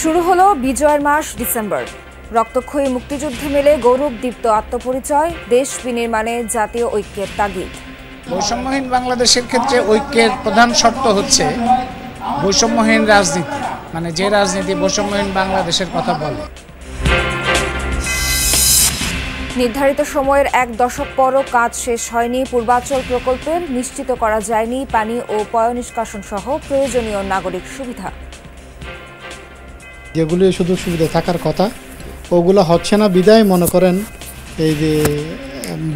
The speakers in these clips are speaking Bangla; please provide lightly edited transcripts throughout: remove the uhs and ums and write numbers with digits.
শুরু হলো বিজয়ের মাস ডিসেম্বর। রক্তক্ষয়ী মুক্তিযুদ্ধে মেলে গৌরবদীপ্ত আত্মপরিচয়, দেশ বিনির্মাণে জাতীয় ঐক্যের তাগিদ। বৈষম্যহীন বাংলাদেশের ক্ষেত্রে ঐক্যের প্রধান শর্ত হচ্ছে বৈষম্যহীন রাজনীতি, মানে যে রাজনীতি বৈষম্যহীন বাংলাদেশের কথা বলে। নির্ধারিত সময়ের 1 দশক পরও কাজ শেষ হয়নি পূর্বাচল প্রকল্পের, নিশ্চিত করা যায়নি পানি ও পয়ঃনিষ্কাশন সহ প্রয়োজনীয় নাগরিক সুবিধা। যেগুলো সুযোগ সুবিধা থাকার কথা ওগুলো হচ্ছে না, বিদায় মনে করেন এই যে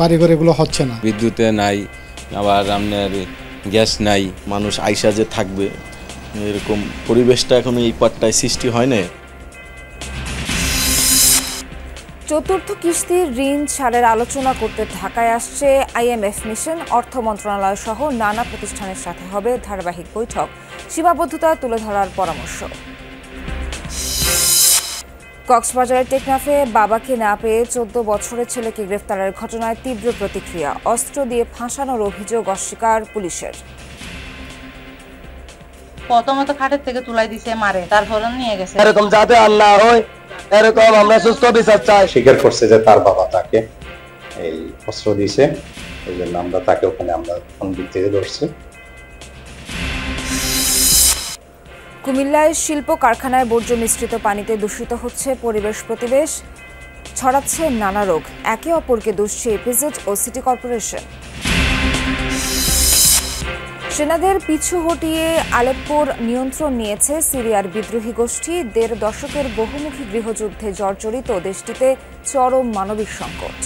বাড়িঘর এগুলো হচ্ছে না। বিদ্যুতে নাই, আবার আপনার গ্যাস নাই, মানুষ আইসা যে থাকবে এরকম পরিবেশটা এখন এই পাটটায় সৃষ্টি হয় না। চতুর্থ কিস্তির ঋণ ছাড়ের আলোচনা করতে ঢাকায় আসছে IMF মিশন। অর্থ মন্ত্রণালয় সহ নানা প্রতিষ্ঠানের সাথে হবে ধারাবাহিক বৈঠক, সীমাবদ্ধতা তুলে ধরার পরামর্শ। কক্সবাজারের টেকনাফে বাবাকে না পেয়ে 14 বছরের ছেলেকে গ্রেফতারের ঘটনায় তীব্র প্রতিক্রিয়া। অস্ত্র দিয়ে ফাঁসানোর অভিযোগ অস্বীকার পুলিশের। প্রথমত খাটের থেকে তুলাই দিছে, মারে, তারপর নিয়ে গেছে। এরকম যাতে আল্লাহ হয় এরকম আমরা সুস্থ বিচার চাই। স্বীকার করছে যে তার বাবা তাকে এই অস্ত্র দিয়েছে, এই জন্য আমরা তাকে ওখানে আমরা ফোন থেকে ধরছি। কুমিল্লায় শিল্প কারখানায় বর্জ্য মিশ্রিত পানিতে দূষিত হচ্ছে পরিবেশ, প্রতিবেশ ছড়াচ্ছে নানা রোগ। একে অপরকে দুষছে ইপিজেড ও সিটি কর্পোরেশন। সেনাদের পিছু হটিয়ে আলেপ্পোর নিয়ন্ত্রণ নিয়েছে সিরিয়ার বিদ্রোহী গোষ্ঠী। 1.5 দশকের বহুমুখী গৃহযুদ্ধে জর্জরিত দেশটিতে চরম মানবিক সংকট।